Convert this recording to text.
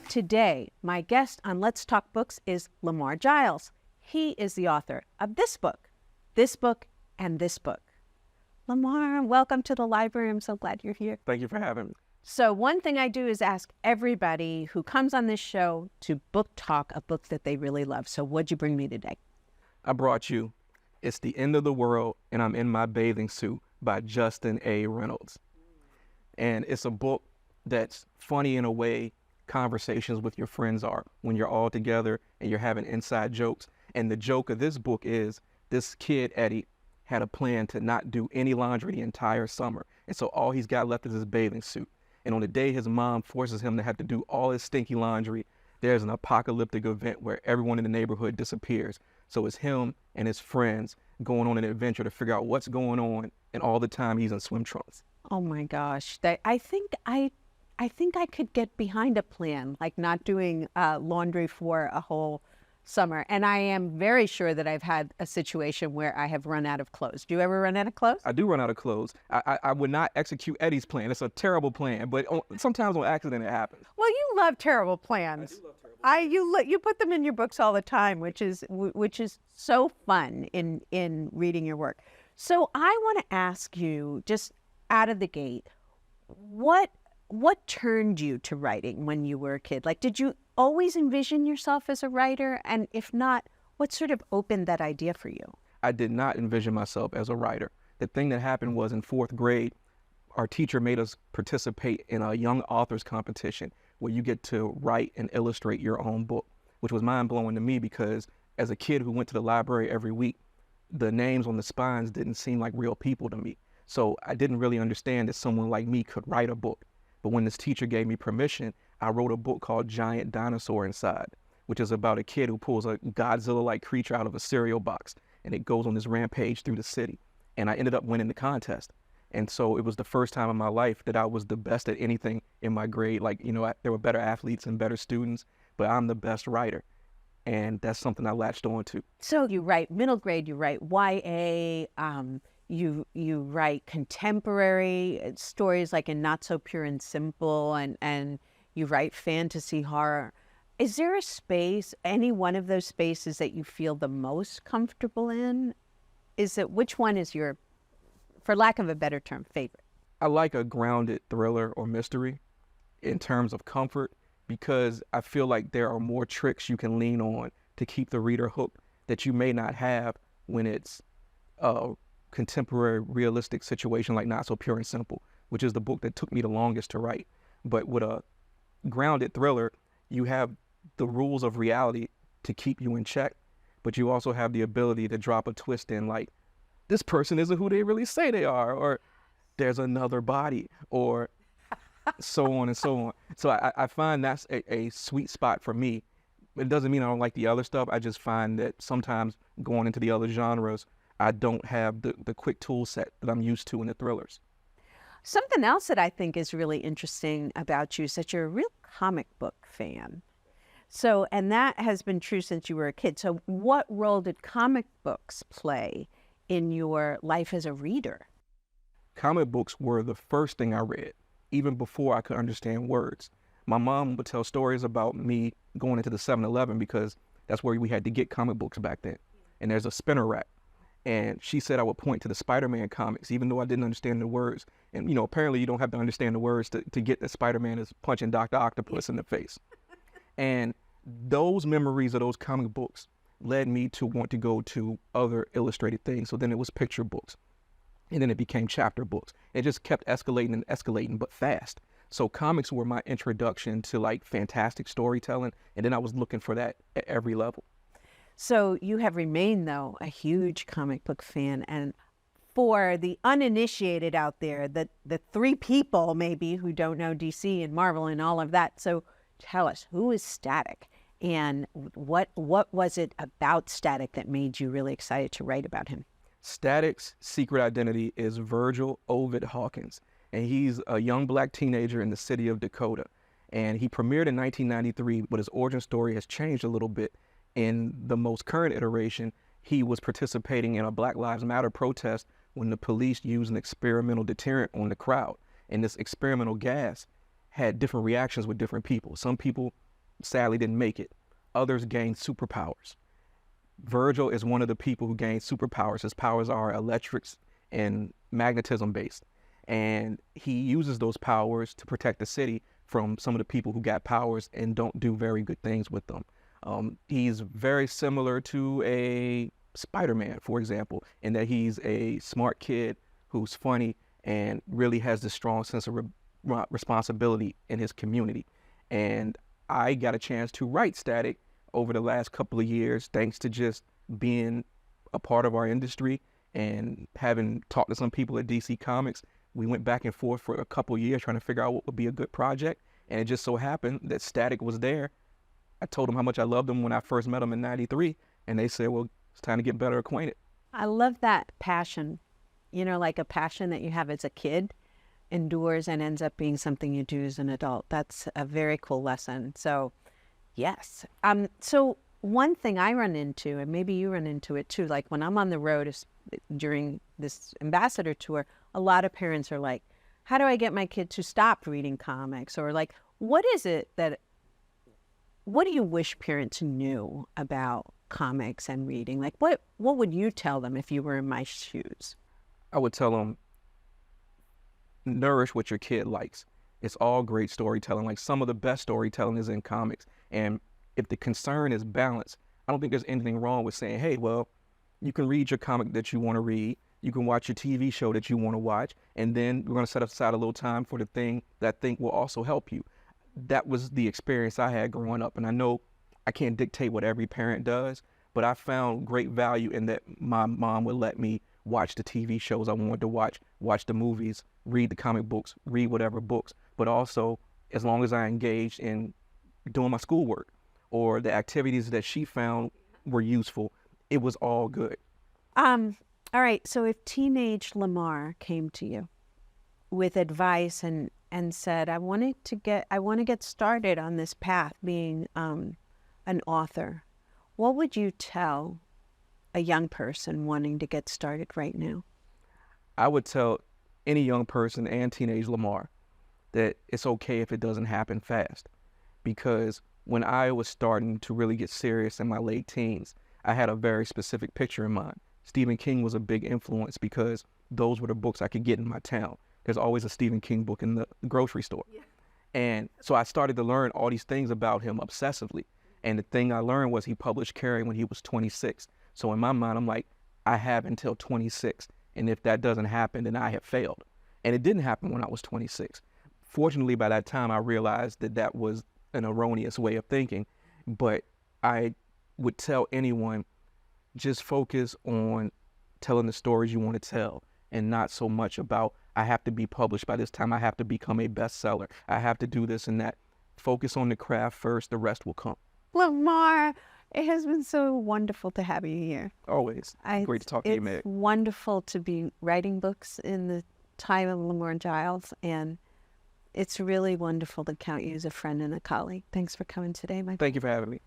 Today, my guest on Let's Talk Books is Lamar Giles. He is the author of this book, and this book. Lamar, welcome to the library. I'm so glad you're here. Thank you for having me. So one thing I do is ask everybody who comes on this show to book talk a book that they really love. So what'd you bring me today? I brought you It's the End of the World and I'm in My Bathing Suit by Justin A. Reynolds. And it's a book that's funny in a way conversations with your friends are when you're all together and you're having inside jokes. And the joke of this book is this kid, Eddie, had a plan to not do any laundry the entire summer. And so all he's got left is his bathing suit. And on the day his mom forces him to have to do all his stinky laundry, there's an apocalyptic event where everyone in the neighborhood disappears. So it's him and his friends going on an adventure to figure out what's going on, and all the time he's in swim trunks. Oh my gosh. I think I could get behind a plan, like not doing laundry for a whole summer. And I am very sure that I've had a situation where I have run out of clothes. Do you ever run out of clothes? I do run out of clothes. I would not execute Eddie's plan. It's a terrible plan, but sometimes on accident it happens. Well, you love terrible plans. I do love terrible plans. You put them in your books all the time, which is so fun in reading your work. So I want to ask you, just out of the gate, what turned you to writing when you were a kid? Like, did you always envision yourself as a writer? And if not, what sort of opened that idea for you? I did not envision myself as a writer. The thing that happened was in fourth grade, our teacher made us participate in a young authors competition where you get to write and illustrate your own book, which was mind-blowing to me because as a kid who went to the library every week, the names on the spines didn't seem like real people to me. So I didn't really understand that someone like me could write a book. But when this teacher gave me permission, I wrote a book called Giant Dinosaur Inside, which is about a kid who pulls a Godzilla-like creature out of a cereal box, and it goes on this rampage through the city. And I ended up winning the contest. And so it was the first time in my life that I was the best at anything in my grade. Like, there were better athletes and better students, but I'm the best writer. And that's something I latched on to. So you write middle grade, you write YA, you write contemporary stories like in Not So Pure and Simple, and you write fantasy horror. Is there a space, any one of those spaces that you feel the most comfortable in? Which one is your, for lack of a better term, favorite? I like a grounded thriller or mystery in terms of comfort because I feel like there are more tricks you can lean on to keep the reader hooked that you may not have when it's a contemporary realistic situation like Not So Pure and Simple, which is the book that took me the longest to write. But with a grounded thriller, you have the rules of reality to keep you in check, but you also have the ability to drop a twist in like, this person isn't who they really say they are, or there's another body, or so on and so on. So I find that's a sweet spot for me. It doesn't mean I don't like the other stuff. I just find that sometimes going into the other genres, I don't have the quick tool set that I'm used to in the thrillers. Something else that I think is really interesting about you is that you're a real comic book fan. So, and that has been true since you were a kid. So what role did comic books play in your life as a reader? Comic books were the first thing I read, even before I could understand words. My mom would tell stories about me going into the 7-Eleven because that's where we had to get comic books back then. And there's a spinner rack. And she said I would point to the Spider-Man comics, even though I didn't understand the words. And, apparently you don't have to understand the words to get that Spider-Man is punching Dr. Octopus in the face. And those memories of those comic books led me to want to go to other illustrated things. So then it was picture books. And then it became chapter books. It just kept escalating and escalating, but fast. So comics were my introduction to like fantastic storytelling. And then I was looking for that at every level. So you have remained, though, a huge comic book fan. And for the uninitiated out there, the three people maybe who don't know DC and Marvel and all of that. So tell us, who is Static? And what was it about Static that made you really excited to write about him? Static's secret identity is Virgil Ovid Hawkins. And he's a young black teenager in the city of Dakota. And he premiered in 1993, but his origin story has changed a little bit. In the most current iteration, he was participating in a Black Lives Matter protest when the police used an experimental deterrent on the crowd. And this experimental gas had different reactions with different people. Some people sadly didn't make it. Others gained superpowers. Virgil is one of the people who gained superpowers. His powers are electrics and magnetism based. And he uses those powers to protect the city from some of the people who got powers and don't do very good things with them. He's very similar to a Spider-Man, for example, in that he's a smart kid who's funny and really has this strong sense of responsibility in his community. And I got a chance to write Static over the last couple of years, thanks to just being a part of our industry and having talked to some people at DC Comics. We went back and forth for a couple of years trying to figure out what would be a good project. And it just so happened that Static was there. I told them how much I loved them when I first met them in '93. And they said, well, it's time to get better acquainted. I love that passion, like a passion that you have as a kid endures and ends up being something you do as an adult. That's a very cool lesson. So yes. So one thing I run into, and maybe you run into it too, like when I'm on the road during this ambassador tour, a lot of parents are like, how do I get my kid to stop reading comics? Or like, what do you wish parents knew about comics and reading? Like, what would you tell them if you were in my shoes? I would tell them, nourish what your kid likes. It's all great storytelling. Like, some of the best storytelling is in comics. And if the concern is balance, I don't think there's anything wrong with saying, hey, well, you can read your comic that you want to read. You can watch your TV show that you want to watch. And then we're going to set aside a little time for the thing that I think will also help you. That was the experience I had growing up. And I know I can't dictate what every parent does, but I found great value in that my mom would let me watch the TV shows I wanted to watch the movies, read the comic books, read whatever books. But also, as long as I engaged in doing my schoolwork or the activities that she found were useful, it was all good. All right. So if teenage Lamar came to you with advice and said, I want to get started on this path being an author, what would you tell a young person wanting to get started right now? I would tell any young person and teenage Lamar that it's okay if it doesn't happen fast. Because when I was starting to really get serious in my late teens, I had a very specific picture in mind. Stephen King was a big influence because those were the books I could get in my town. There's always a Stephen King book in the grocery store. Yeah. And so I started to learn all these things about him obsessively. And the thing I learned was he published Carrie when he was 26. So in my mind, I'm like, I have until 26. And if that doesn't happen, then I have failed. And it didn't happen when I was 26. Fortunately, by that time, I realized that that was an erroneous way of thinking. But I would tell anyone, just focus on telling the stories you want to tell and not so much about, I have to be published by this time, I have to become a bestseller, I have to do this and that. Focus on the craft first, the rest will come. Lamar, it has been so wonderful to have you here. Always. Great to talk to you, Meg. It's wonderful to be writing books in the time of Lamar Giles, and it's really wonderful to count you as a friend and a colleague. Thanks for coming today, my friend. Thank you for having me.